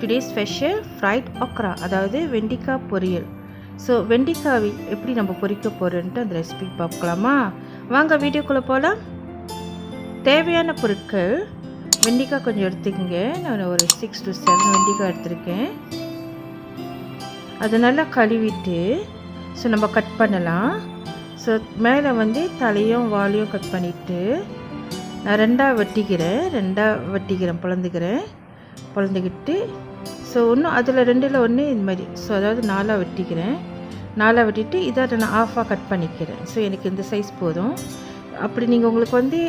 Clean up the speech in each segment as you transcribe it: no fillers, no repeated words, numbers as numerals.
Today special fried okra, அதாவது வெண்டிக்காய் பொரியல். So வெண்டிக்காய் எப்படி நம்ம பொரிக்க போகிறோன்ட்டு அந்த ரெசிபி பார்க்கலாமா? வாங்க வீடியோக்குள்ளே போகலாம். தேவையான பொருட்கள்: வெண்டிக்காய் கொஞ்சம் எடுத்துக்கங்க. நான் ஒரு 6 to 7 வெண்டிக்காய் எடுத்திருக்கேன். அதை நல்லா கழுவிட்டு ஸோ நம்ம கட் பண்ணலாம். ஸோ மேலே தலையும் வாலையும் கட் பண்ணிவிட்டு நான் ரெண்டாக வெட்டிக்கிறேன், பொழந்துக்கிட்டு ஸோ இன்னும் அதில் 2ல் 1 இது மாதிரி, ஸோ அதாவது 4ஆக வெட்டிட்டு இதை நான் ஆஃபாக கட் பண்ணிக்கிறேன். ஸோ எனக்கு இந்த சைஸ் போதும். அப்படி நீங்கள் உங்களுக்கு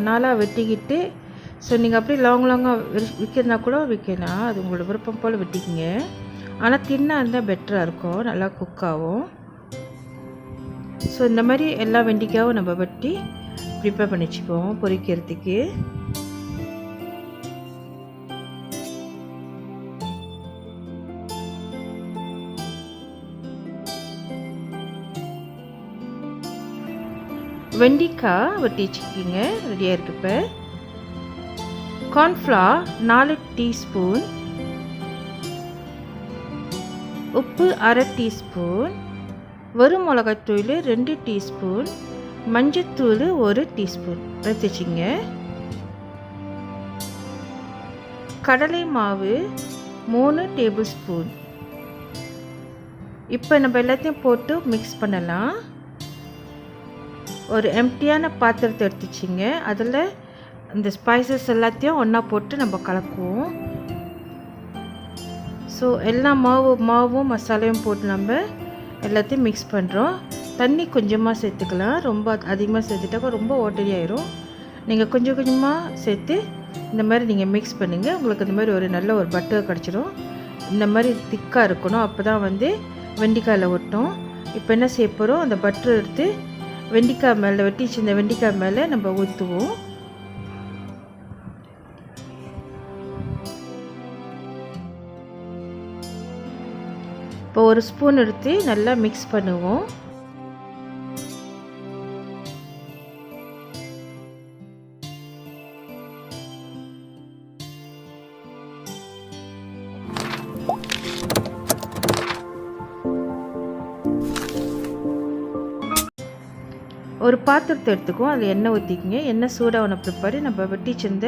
4ஆக வெட்டிக்கிட்டு ஸோ நீங்கள் அப்படியே லாங்காக விற்கிறனா கூட விற்கலாம். அது உங்களோட விருப்பம் போல் வெட்டிக்கிங்க. ஆனால் தின்னாக இருந்தால் பெட்டராக இருக்கும், நல்லா குக் ஆகும். ஸோ இந்த மாதிரி எல்லா வெண்டிக்காயும் நம்ம வெட்டி ப்ரிப்பேர் பண்ணி வச்சுக்குவோம் பொரிக்கிறதுக்கு. வெண்டிக்காய் வெட்டி வச்சுக்கிங்க, ரெடியாக இருக்கு. இப்போ கார்ன்ஃப்ளவர் 4 டீஸ்பூன், உப்பு 1/2 டீஸ்பூன், வறும் மிளகாய்த்தூள் 2 டீஸ்பூன், மஞ்சத்தூள் 1 டீஸ்பூன் எடுத்து வச்சுங்க. கடலை மாவு 3 டேபிள் ஸ்பூன். இப்போ நம்ம எல்லாத்தையும் போட்டு மிக்ஸ் பண்ணலாம். ஒரு எம்டியான பாத்திரத்தை எடுத்துச்சிங்க. அதில் இந்த ஸ்பைசஸ் எல்லாத்தையும் ஒன்றா போட்டு நம்ம கலக்குவோம். ஸோ எல்லா மாவும் மசாலையும் போட்டு நம்ம எல்லாத்தையும் மிக்ஸ் பண்ணுறோம். தண்ணி கொஞ்சமாக சேர்த்துக்கலாம். ரொம்ப அதிகமாக சேர்த்துட்டாக்கா ரொம்ப வாட்டரி ஆயிரும். நீங்கள் கொஞ்சம் கொஞ்சமாக சேர்த்து இந்த மாதிரி நீங்கள் மிக்ஸ் பண்ணுங்கள். உங்களுக்கு இந்த மாதிரி ஒரு நல்ல ஒரு பட்டர் கிடச்சிடும். இந்த மாதிரி திக்காக இருக்கணும், அப்போ தான் வெண்டிக்காயில் ஒட்டும். இப்போ என்ன செய்ய போகிறோம், அந்த பட்டர் எடுத்து வெண்டிக்காய் மேலே வெட்டிச்சு இந்த வெண்டிக்காய் மேலே நம்ம ஊற்றுவோம். இப்போ ஒரு ஸ்பூன் எடுத்து நல்லா மிக்ஸ் பண்ணுவோம். ஒரு பாத்திரத்தை எடுத்துக்குவோம். அதில் எண்ணெய் ஊற்றிக்கிங்க. எண்ணெய் சூடாக பிற்பாடு நம்ம வெட்டிச்சிருந்த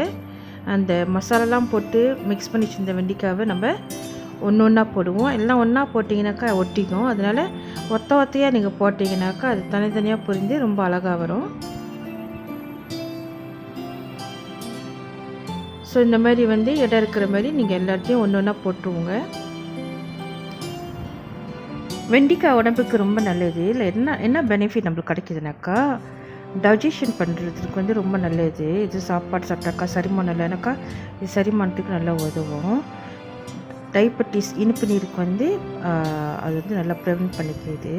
அந்த மசாலாலாம் போட்டு மிக்ஸ் பண்ணி வச்சிருந்த வெண்டிக்காவை நம்ம ஒன்றா போடுவோம். எல்லாம் ஒன்றா போட்டிங்கனாக்கா ஒட்டிக்கும். அதனால் ஒத்தையாக நீங்கள் போட்டிங்கனாக்கா அது தனித்தனியாக புரிந்து ரொம்ப அழகாக வரும். ஸோ இந்த மாதிரி இடம் இருக்கிற மாதிரி நீங்கள் எல்லாத்தையும் ஒன்றா போட்டுருவோங்க. வெண்டிக்காய் உடம்புக்கு ரொம்ப நல்லது. இல்லை என்ன பெனிஃபிட் நம்மளுக்கு கிடைக்குதுனாக்கா, டைஜஷன் பண்ணுறதுக்கு ரொம்ப நல்லது. இது சாப்பாடு சாப்பிட்டாக்கா செரிமானம் இல்லைனாக்கா இது செரிமானத்துக்கு நல்லா உதவும். டயபெட்டிஸ் இனிப்பு நீருக்கு அது நல்லா ப்ரிவென்ட் பண்ணிக்கிறது.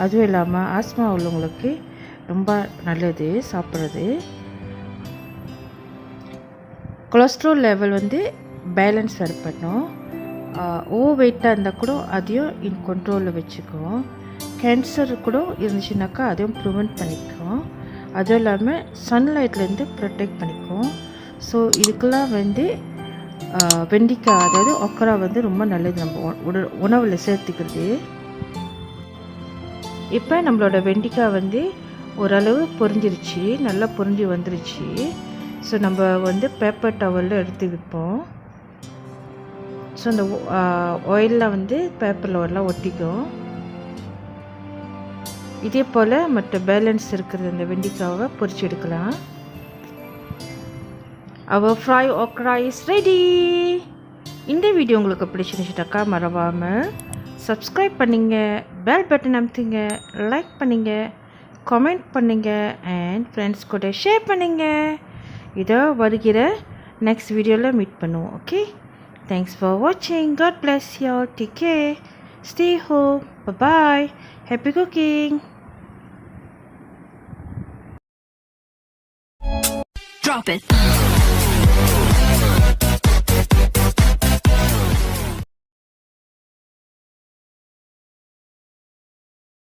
அதுவும் இல்லாமல் ஆஸ்மா உள்ளவங்களுக்கு ரொம்ப நல்லது சாப்பிட்றது. கொலஸ்ட்ரால் லெவல் பேலன்ஸ் பண்ணும். ஓவர் வெயிட்டாக இருந்தால் கூட அதையும் இன் கண்ட்ரோலில் வச்சுக்கும். கேன்சர் கூட இருந்துச்சுனாக்கா அதையும் ப்ரிவெண்ட் பண்ணிக்கும். அதுவும் இல்லாமல் சன்லைட்லேருந்து ப்ரொடெக்ட் பண்ணிக்கும். ஸோ இதுக்கெல்லாம் வெண்டிக்காய் அதாவது okra ரொம்ப நல்லது நம்ம உணவில் சேர்த்துக்கிறது. இப்போ நம்மளோட வெண்டிக்காய் ஓரளவு பொரிஞ்சிருச்சு, நல்லா பொரிஞ்சு வந்துருச்சு. ஸோ நம்ம பேப்பர் டவலில் எடுத்து வைப்போம். ஸோ அந்த ஆயிலில் பேப்பரில் எல்லாம் ஒட்டிக்கும். இதே போல் மற்ற பேலன்ஸ் இருக்கிற அந்த வெண்டிக்காவை பொரிச்சு எடுக்கலாம். அவர் ஃப்ரை okra இஸ் ரெடி. இந்த வீடியோ உங்களுக்கு பிடிச்சிருந்துச்சுட்டாக்கா மறவாமல் சப்ஸ்கிரைப் பண்ணிங்க, பெல் பட்டன் அமுத்துங்க, லைக் பண்ணிங்க, கமெண்ட் பண்ணுங்க அண்ட் ஃப்ரெண்ட்ஸ் கூட ஷேர் பண்ணுங்க. இதோ வருகிற நெக்ஸ்ட் வீடியோவில் மீட் பண்ணுவோம். Okay, thanks for watching. God bless you all. Take care. Stay home. Bye bye. Happy cooking. Drop it.